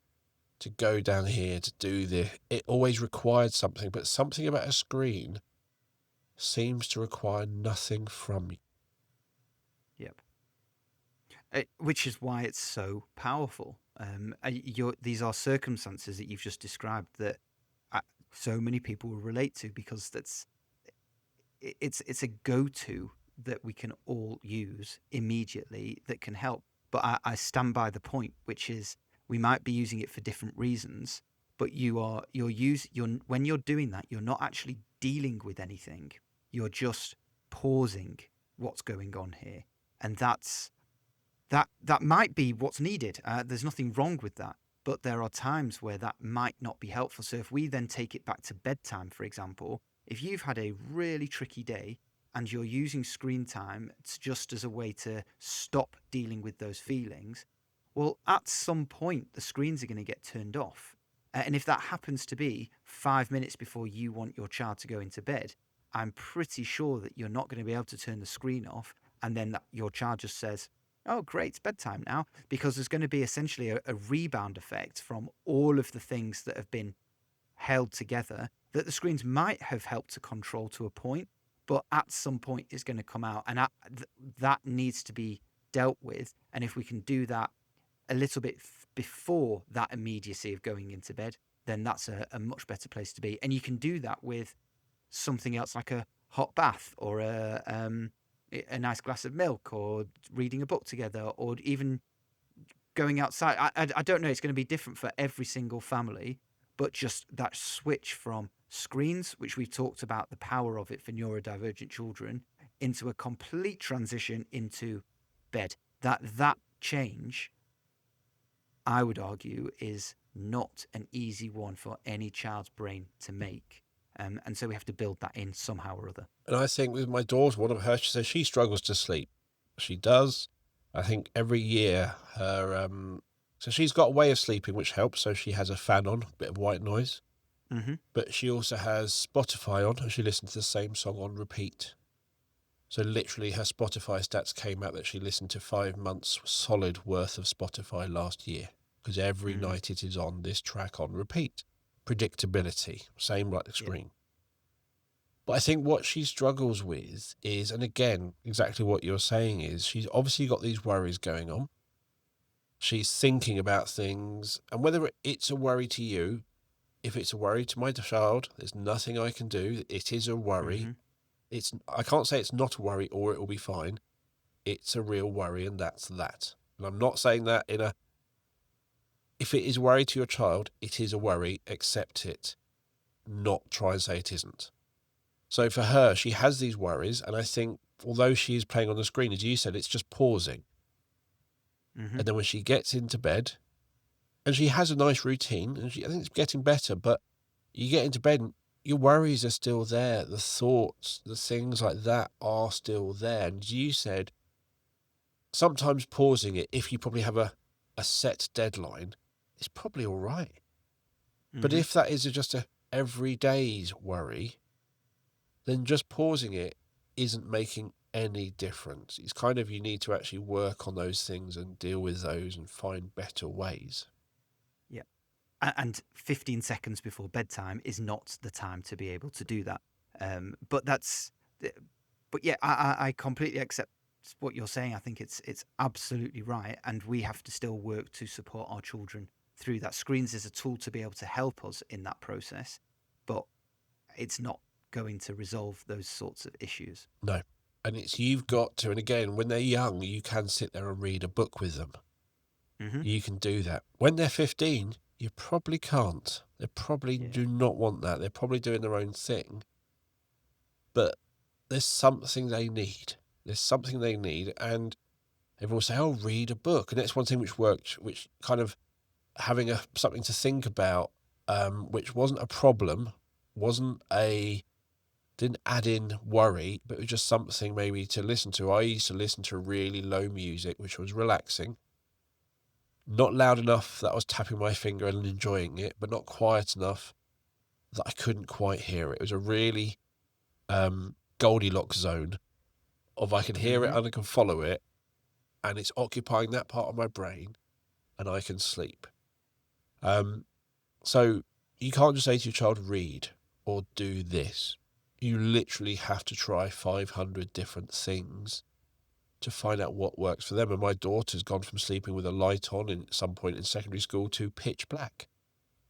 to go down here, to do this. It always required something, but something about a screen seems to require nothing from you. Yep. Which is why it's so powerful. These are circumstances that you've just described that uh, so many people will relate to, because it's a go-to that we can all use immediately that can help. But I stand by the point, which is we might be using it for different reasons, but when you're doing that, you're not actually dealing with anything. You're just pausing what's going on here, and that might be what's needed. There's nothing wrong with that, but there are times where that might not be helpful. So if we then take it back to bedtime, for example, if you've had a really tricky day and you're using screen time just as a way to stop dealing with those feelings, well, at some point the screens are going to get turned off. And if that happens to be 5 minutes before you want your child to go into bed, I'm pretty sure that you're not going to be able to turn the screen off, and then your child just says, "Oh, great, it's bedtime now," because there's going to be essentially a rebound effect from all of the things that have been held together that the screens might have helped to control to a point, but at some point is going to come out, and that needs to be dealt with. And if we can do that a little bit before that immediacy of going into bed, then that's a much better place to be. And you can do that with something else like a hot bath or a nice glass of milk, or reading a book together, or even going outside. I don't know. It's going to be different for every single family, but just that switch from screens, which we've talked about the power of it for neurodivergent children, into a complete transition into bed. That change, I would argue, is not an easy one for any child's brain to make. And so we have to build that in somehow or other. And I think with my daughter, one of her, she says she struggles to sleep. She does. I think every year her, so she's got a way of sleeping which helps. So she has a fan on, a bit of white noise. Mm-hmm. But she also has Spotify on, and she listens to the same song on repeat. So literally her Spotify stats came out that she listened to 5 months solid worth of Spotify last year, because every night it is on this track on repeat. Predictability, same like the screen. But I think what she struggles with is, and again, exactly what you're saying is, she's obviously got these worries going on. She's thinking about things, and whether it's a worry to you, if it's a worry to my child, there's nothing I can do. It is a worry. I can't say it's not a worry or it will be fine. It's a real worry, and that's that. And I'm not saying that if it is a worry to your child, it is a worry, accept it, not try and say it isn't. So for her, she has these worries, and I think although she is playing on the screen, as you said, it's just pausing. And then when she gets into bed, and she has a nice routine, and I think it's getting better, but you get into bed and your worries are still there. The thoughts, the things like that are still there. And as you said, sometimes pausing it, if you probably have a set deadline, is probably all right. But if that is just a everyday's worry, then just pausing it isn't making any difference. It's kind of, you need to actually work on those things and deal with those and find better ways. Yeah. And 15 seconds before bedtime is not the time to be able to do that. But yeah, I completely accept what you're saying. I think it's absolutely right. And we have to still work to support our children through that. Screens is a tool to be able to help us in that process, but it's not going to resolve those sorts of issues. No. And you've got to, and again, when they're young, you can sit there and read a book with them. You can do that. When they're 15, you probably can't. They probably do not want that. They're probably doing their own thing. But there's something they need. And everyone will say, oh, read a book. And that's one thing which worked, which kind of having something to think about, which wasn't a problem, didn't add in worry, but it was just something maybe to listen to. I used to listen to really low music, which was relaxing. Not loud enough that I was tapping my finger and enjoying it, but not quiet enough that I couldn't quite hear it. It was a really Goldilocks zone of I can hear it and I can follow it, and it's occupying that part of my brain, and I can sleep. So you can't just say to your child, read or do this. You literally have to try 500 different things to find out what works for them. And my daughter's gone from sleeping with a light on at some point in secondary school to pitch black.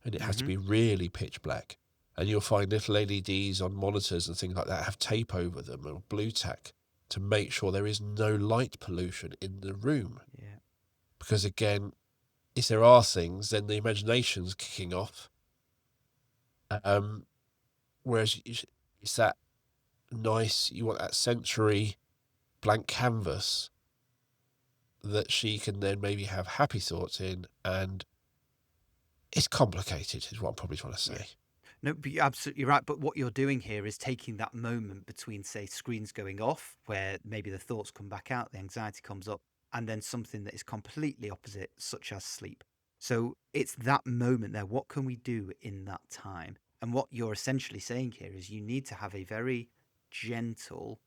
And it has to be really pitch black. And you'll find little LEDs on monitors and things like that have tape over them, or blue tack, to make sure there is no light pollution in the room. Because again, if there are things, then the imagination's kicking off, Um, whereas it's that nice, you want that sensory blank canvas that she can then maybe have happy thoughts in, and it's complicated, is what I'm probably trying to say. Yeah. No, but you're absolutely right. But what you're doing here is taking that moment between, say, screens going off, where maybe the thoughts come back out, the anxiety comes up, and then something that is completely opposite, such as sleep. So it's that moment there. What can we do in that time? And what you're essentially saying here is you need to have a very gentle,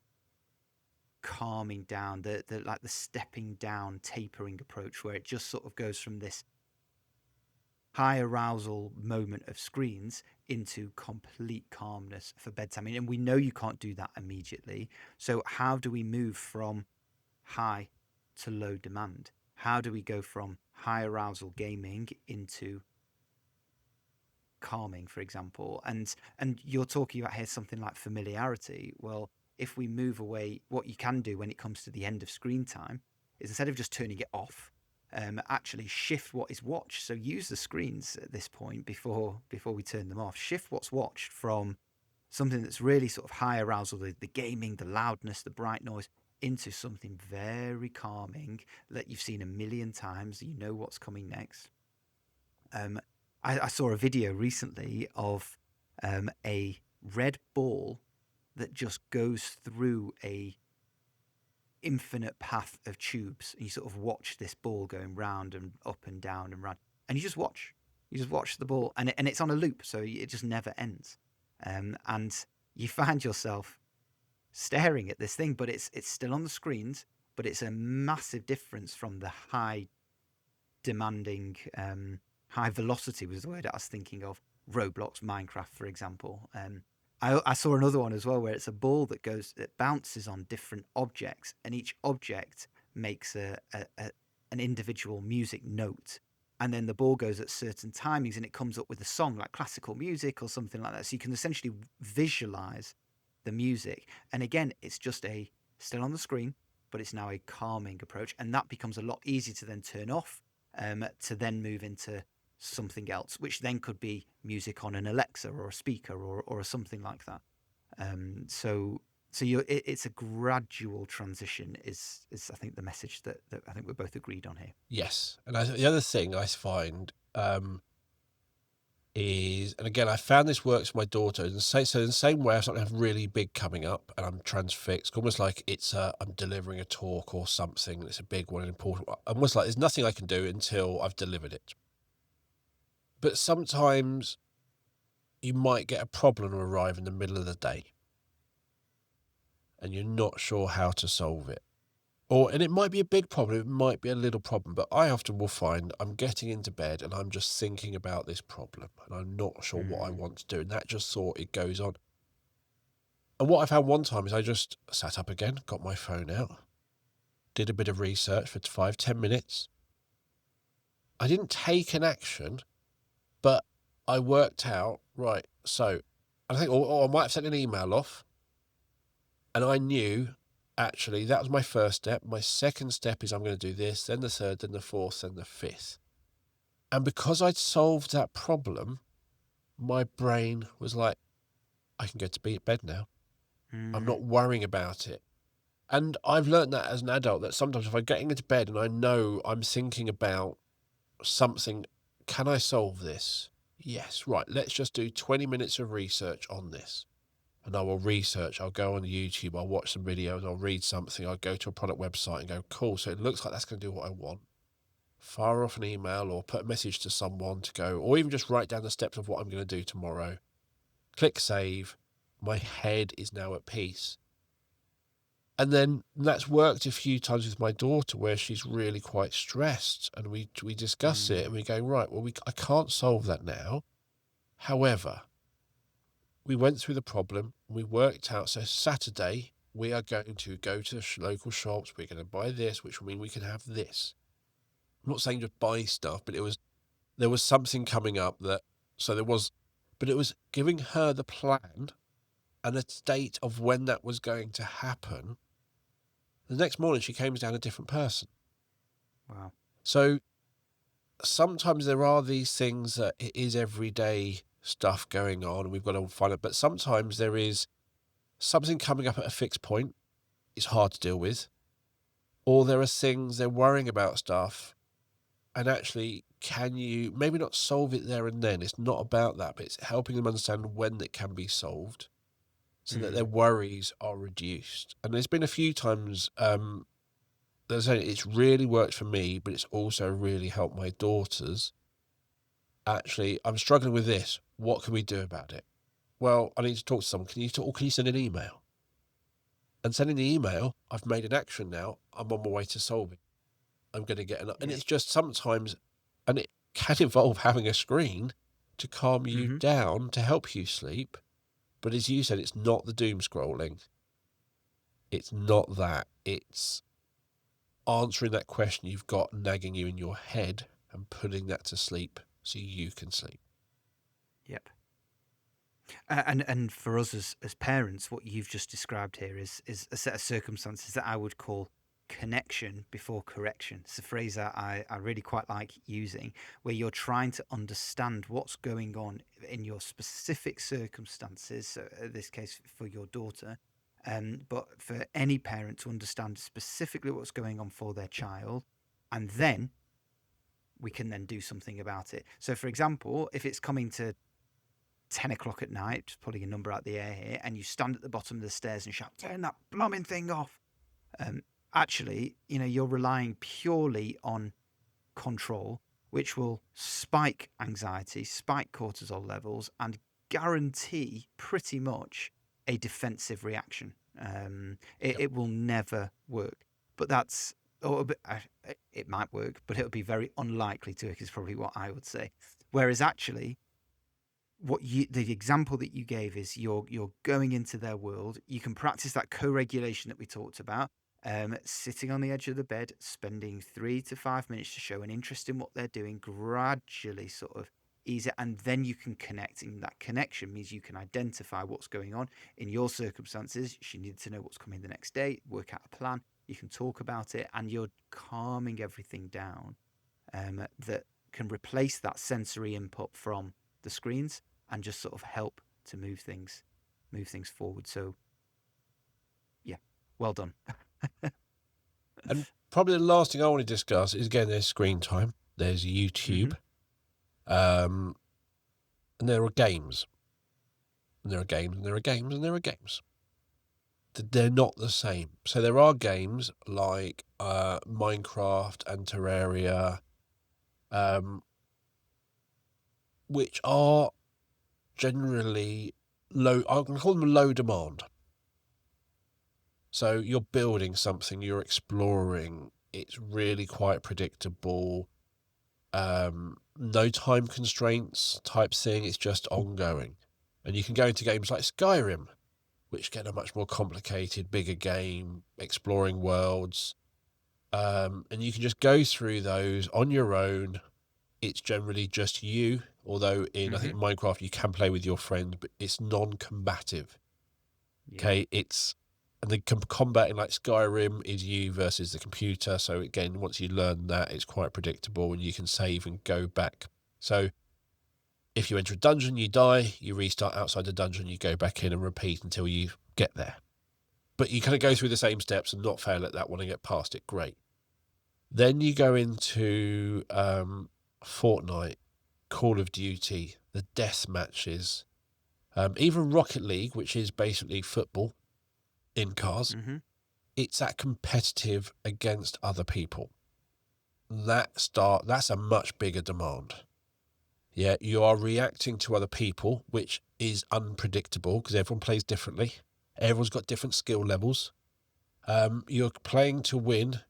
calming down, the like the stepping down, tapering approach, where it just sort of goes from this high arousal moment of screens into complete calmness for bedtime. And we know you can't do that immediately. So how do we move from high to low demand? How do we go from high arousal gaming into calming, for example? And you're talking about here something like familiarity. Well, if we move away, what you can do when it comes to the end of screen time is, instead of just turning it off, actually shift what is watched. So use the screens at this point before we turn them off. Shift what's watched from something that's really sort of high arousal, the gaming, the loudness, the bright noise, into something very calming that you've seen a million times. You know what's coming next. I saw a video recently of a red ball that just goes through a infinite path of tubes, and you sort of watch this ball going round and up and down and round, and you just watch the ball, and it's on a loop, so it just never ends. And you find yourself staring at this thing, but it's still on the screens, but it's a massive difference from the high demanding, high velocity was the word I was thinking of, Roblox, Minecraft, for example. I saw another one as well, where it's a ball that bounces on different objects, and each object makes an individual music note, and then the ball goes at certain timings, and it comes up with a song like classical music or something like that. So you can essentially visualize the music, and again, it's just still on the screen, but it's now a calming approach, and that becomes a lot easier to then turn off, to then move into something else, which then could be music on an Alexa or a speaker or something like that. So it's a gradual transition is I think the message that I think we're both agreed on here. Yes. And the other thing I find is, and again, I found this works for my daughter. So in the same way, if something have really big coming up and I'm transfixed, almost like I'm delivering a talk or something. It's a big one, an important one. Almost like there's nothing I can do until I've delivered it. But sometimes you might get a problem arrive in the middle of the day and you're not sure how to solve it. And it might be a big problem, it might be a little problem, but I often will find I'm getting into bed and I'm just thinking about this problem and I'm not sure what I want to do. And that just thought it goes on. And what I found one time is I just sat up again, got my phone out, did a bit of research for 5-10 minutes. I didn't take an action, but I worked out, right, so I think, or I might have sent an email off, and I knew, actually, that was my first step. My second step is I'm going to do this, then the third, then the fourth, then the fifth. And because I'd solved that problem, my brain was like, I can go to bed now. I'm not worrying about it. And I've learned that as an adult, that sometimes if I'm getting into bed and I know I'm thinking about something, can I solve this? Yes, right, let's just do 20 minutes of research on this. And I will research, I'll go on YouTube, I'll watch some videos, I'll read something, I'll go to a product website and go, cool, so it looks like that's going to do what I want. Fire off an email or put a message to someone to go, or even just write down the steps of what I'm going to do tomorrow. Click save. My head is now at peace. And then that's worked a few times with my daughter where she's really quite stressed, and we discuss it and we go, right, well, I can't solve that now. However, we went through the problem, we worked out, so Saturday we are going to go to the local shops, we're going to buy this, which will mean we can have this. I'm not saying just buy stuff, but there was something coming up but it was giving her the plan and a date of when that was going to happen. The next morning she came down a different person. Wow. So sometimes there are these things that it is everyday stuff going on and we've got to find it. But sometimes there is something coming up at a fixed point. It's hard to deal with. Or there are things they're worrying about stuff. And actually, can you maybe not solve it there and then? It's not about that, but it's helping them understand when it can be solved so that their worries are reduced. And there's been a few times, it's really worked for me, but it's also really helped my daughters. Actually, I'm struggling with this. What can we do about it? Well, I need to talk to someone. Can you send an email? And sending the email, I've made an action now. I'm on my way to solving. I'm going to get and it's just sometimes, and it can involve having a screen to calm you down to help you sleep. But as you said, it's not the doom scrolling. It's not that. It's answering that question you've got nagging you in your head and putting that to sleep so you can sleep. Yep. And for us as parents, what you've just described here is a set of circumstances that I would call connection before correction. It's a phrase that I really quite like using, where you're trying to understand what's going on in your specific circumstances, so in this case for your daughter, but for any parent to understand specifically what's going on for their child, and then we can then do something about it. So for example, if it's coming to 10 o'clock at night, just pulling a number out the air here, and you stand at the bottom of the stairs and shout, "Turn that blooming thing off," actually, you're relying purely on control, which will spike anxiety, spike cortisol levels, and guarantee pretty much a defensive reaction. It will never work. But it might work, but it'll be very unlikely to work, is probably what I would say. Whereas actually, the example that you gave is you're going into their world. You can practice that co-regulation that we talked about. Sitting on the edge of the bed, spending 3 to 5 minutes to show an interest in what they're doing, gradually sort of ease it, and then you can connect. And that connection means you can identify what's going on. In your circumstances, you need to know what's coming the next day, work out a plan, you can talk about it, and you're calming everything down, that can replace that sensory input from the screens and just sort of help to move things forward. So yeah, well done. And probably the last thing I want to discuss is, again, there's screen time, there's YouTube, and there are games, and there are games, and there are games, and there are games. They're not the same. So there are games like Minecraft and Terraria, which are generally low. I'm going to call them low demand. So you're building something, you're exploring. It's really quite predictable. No time constraints type thing. It's just ongoing. And you can go into games like Skyrim, which get a much more complicated, bigger game, exploring worlds. And you can just go through those on your own. It's generally just you, although I think in Minecraft you can play with your friend, but it's non-combative. Yeah. Okay, and the combat in like Skyrim is you versus the computer. So again, once you learn that, it's quite predictable and you can save and go back. So if you enter a dungeon, you die, you restart outside the dungeon, you go back in and repeat until you get there. But you kind of go through the same steps and not fail at that one and get past it. Great. Then you go into Fortnite, Call of Duty, the death matches, even Rocket League, which is basically football in cars. It's that competitive against other people. That's a much bigger demand. Yeah, you are reacting to other people, which is unpredictable because everyone plays differently. Everyone's got different skill levels. You're playing to win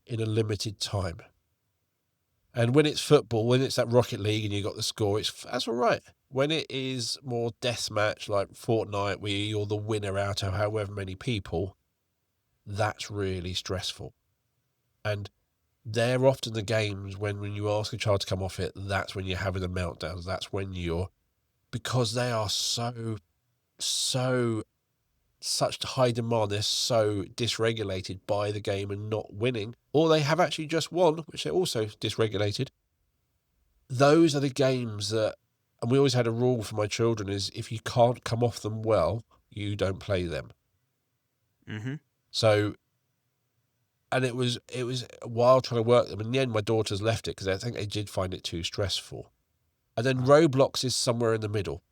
in a limited time. And when it's football, when it's that Rocket League and you got the score, that's all right. When it is more deathmatch like Fortnite, where you're the winner out of however many people, that's really stressful. And they're often the games when you ask a child to come off it, that's when you're having the meltdowns. That's when because they are such high demand, they're so dysregulated by the game and not winning, or they have actually just won, which they're also dysregulated. Those are the games that And we always had a rule for my children is if you can't come off them well, you don't play them. Mm-hmm. So, and it was a while trying to work them. In the end, my daughters left it because I think they did find it too stressful. And then Roblox is somewhere in the middle,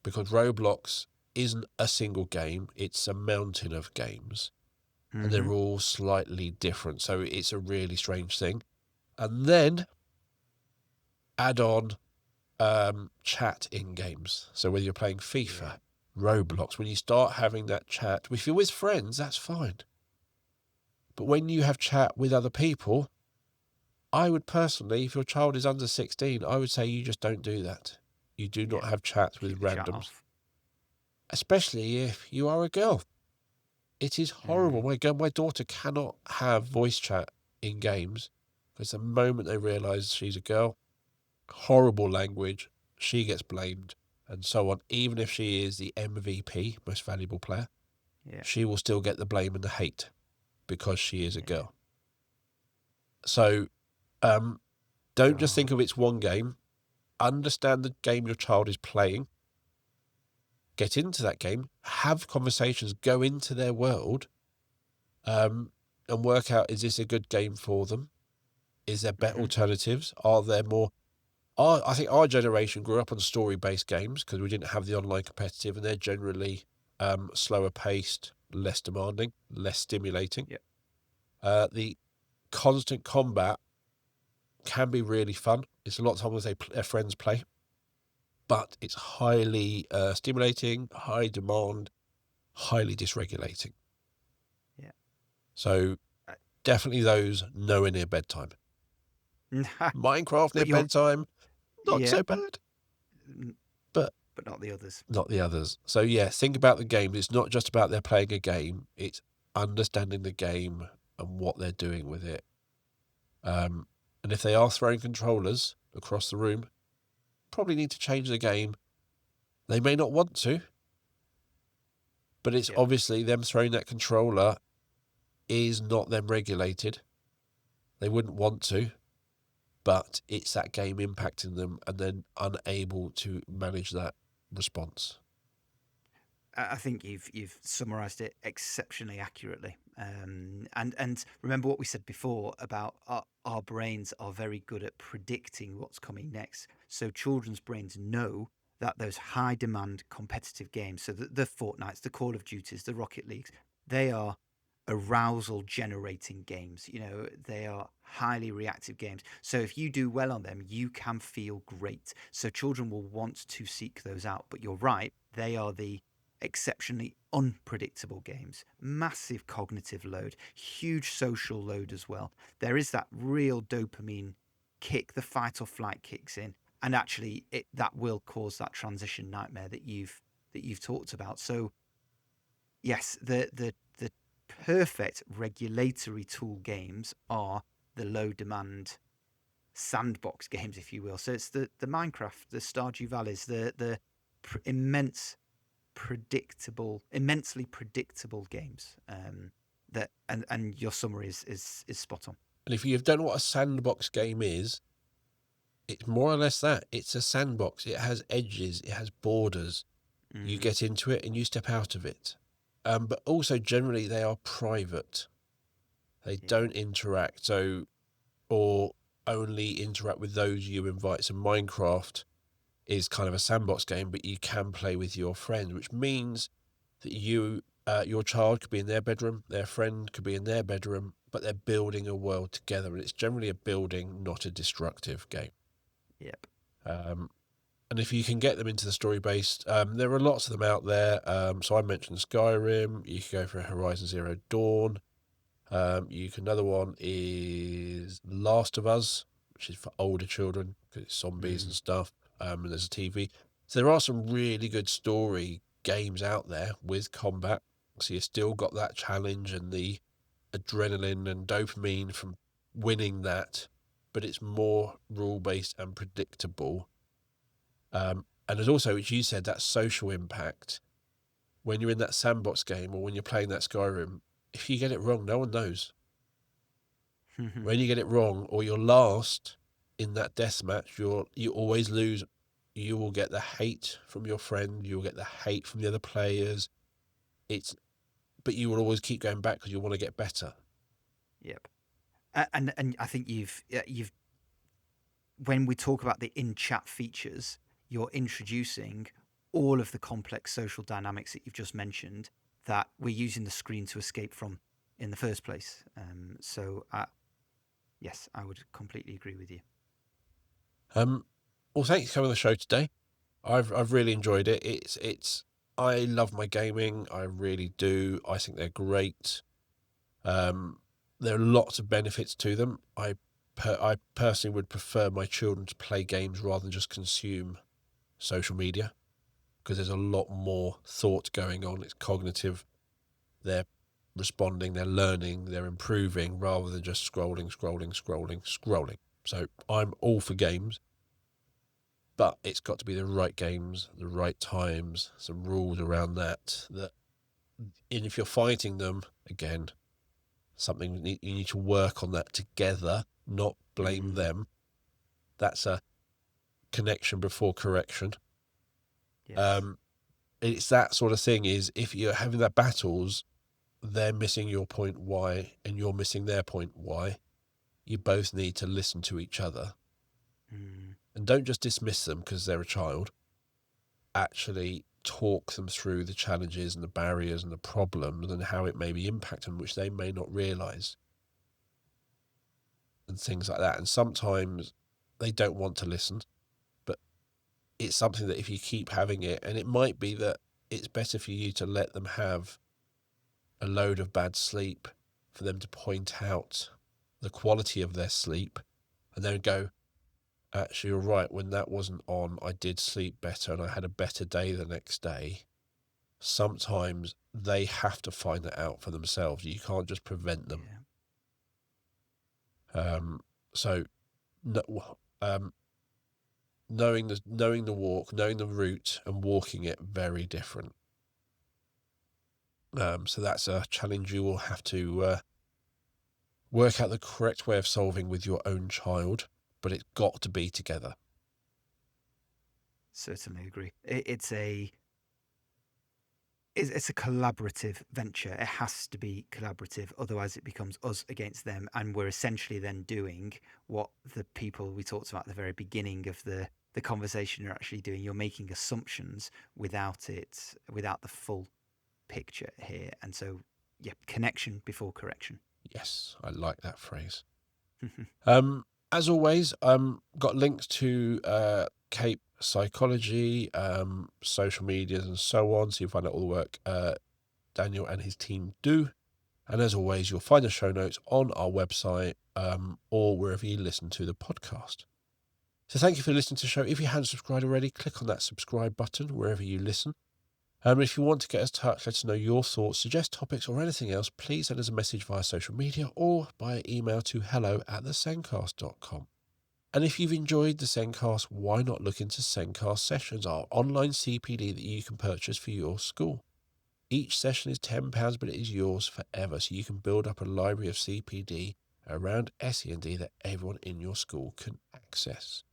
because Roblox isn't a single game. It's a mountain of games, and they're all slightly different. So it's a really strange thing. And then add on chat in games. So whether you're playing FIFA, Roblox, when you start having that chat, if you're with friends, that's fine. But when you have chat with other people, I would personally, if your child is under 16, I would say you just don't do that. You do not have chats with randoms, especially if you are a girl. It is horrible. My daughter cannot have voice chat in games because the moment they realise she's a girl, horrible language, she gets blamed and so on. Even if she is the MVP, most valuable player, she will still get the blame and the hate because she is a girl. So don't just think of it's one game. Understand the game your child is playing. Get into that game, have conversations, go into their world, and work out, is this a good game for them? Is there better alternatives? Are there more? I think our generation grew up on story-based games because we didn't have the online competitive, and they're generally slower paced, less demanding, less stimulating. The constant combat can be really fun. It's a lot of times their friends play, but it's highly stimulating, high demand, highly dysregulating. So definitely those nowhere near bedtime. Minecraft near bedtime, not so bad. But not the others. Not the others. So yeah, think about the game. It's not just about they're playing a game. It's understanding the game and what they're doing with it. And if they are throwing controllers across the room, probably need to change the game. They may not want to, but it's obviously them throwing that controller is not them regulated. They wouldn't want to, but it's that game impacting them and then unable to manage that response. I think you've summarised it exceptionally accurately. And remember what we said before about our brains are very good at predicting what's coming next. So children's brains know that those high demand competitive games, so the Fortnites, the Call of Duties, the Rocket Leagues, they are arousal generating games. They are highly reactive games. So if you do well on them, you can feel great. So children will want to seek those out. But you're right, they are the exceptionally unpredictable games, massive cognitive load, huge social load as well. There is that real dopamine kick, the fight or flight kicks in, and actually that will cause that transition nightmare that you've talked about. So yes, the perfect regulatory tool games are the low demand sandbox games, if you will. So it's the Minecraft, the Stardew Valleys, the immensely predictable games. That and your summary is spot on. And if you've done what a sandbox game is, it's more or less that. It's a sandbox. It has edges. It has borders. You get into it and you step out of it. But also generally they are private. They don't interact. Or only interact with those you invite. So Minecraft is kind of a sandbox game, but you can play with your friends, which means that your child could be in their bedroom, their friend could be in their bedroom, but they're building a world together. And it's generally a building, not a destructive game. And if you can get them into the story-based, there are lots of them out there. So I mentioned Skyrim. You can go for Horizon Zero Dawn. Another one is Last of Us, which is for older children because it's zombies and stuff. And there's a TV. So there are some really good story games out there with combat. So you've still got that challenge and the adrenaline and dopamine from winning that, but it's more rule-based and predictable. And there's also, which you said, that social impact. When you're in that sandbox game or when you're playing that Skyrim, if you get it wrong, no one knows. When you get it wrong or you're last in that death match, you always lose. you will get the hate from your friend, you'll get the hate from the other players. But you will always keep going back because you want to get better. Yep. And I think you've when we talk about the in-chat features, you're introducing all of the complex social dynamics that you've just mentioned that we're using the screen to escape from in the first place. Yes, I would completely agree with you. Well, thanks for coming on the show today. I've really enjoyed it. I love my gaming. I really do. I think they're great. There are lots of benefits to them. I personally would prefer my children to play games rather than just consume social media, because there's a lot more thought going on. It's cognitive. They're responding, they're learning, they're improving, rather than just scrolling. So I'm all for games, but it's got to be the right games, the right times, some rules around that. And if you're fighting them, again, something you need to work on that together, not blame them. That's a connection before correction. Yes. It's that sort of thing. Is if you're having that battles, they're missing your point why, and you're missing their point why. You both need to listen to each other, and don't just dismiss them because they're a child. Actually talk them through the challenges and the barriers and the problems and how it may be impacting them, which they may not realise, and things like that. And sometimes they don't want to listen, but it's something that if you keep having it, and it might be that it's better for you to let them have a load of bad sleep, for them to point out the quality of their sleep, and then go, actually, you're right, when that wasn't on, I did sleep better and I had a better day the next day. Sometimes they have to find that out for themselves. You can't just prevent them. Yeah. Knowing the walk, knowing the route and walking it, very different. So that's a challenge you will have to work out the correct way of solving with your own child, but it's got to be together. Certainly agree. It's a collaborative venture. It has to be collaborative, otherwise it becomes us against them, and we're essentially then doing what the people we talked about at the very beginning of the conversation are actually doing. You're making assumptions without the full picture here, and so connection before correction. Yes, I like that phrase. As always, got links to Cape Psychology, social medias and so on, so you'll find out all the work Daniel and his team do. And as always, you'll find the show notes on our website or wherever you listen to the podcast. So thank you for listening to the show. If you haven't subscribed already, click on that subscribe button wherever you listen. If you want to get us in touch, let us know your thoughts, suggest topics or anything else, please send us a message via social media or by email to hello@thesencast.com. And if you've enjoyed the Zencast, why not look into Zencast Sessions, our online CPD that you can purchase for your school. Each session is £10, but it is yours forever, so you can build up a library of CPD around SEND that everyone in your school can access.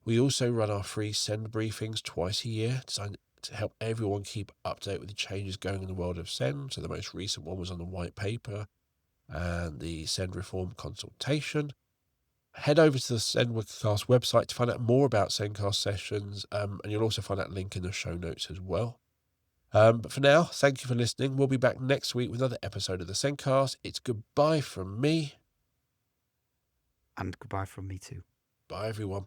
We also run our free SEND briefings twice a year, designed to help everyone keep up to date with the changes going in the world of SEND. So the most recent one was on the white paper and the SEND reform consultation. Head over to the Zencast website to find out more about Zencast sessions, and you'll also find that link in the show notes as well. But for now, thank you for listening. We'll be back next week with another episode of the Zencast. It's goodbye from me. And goodbye from me too. Bye, everyone.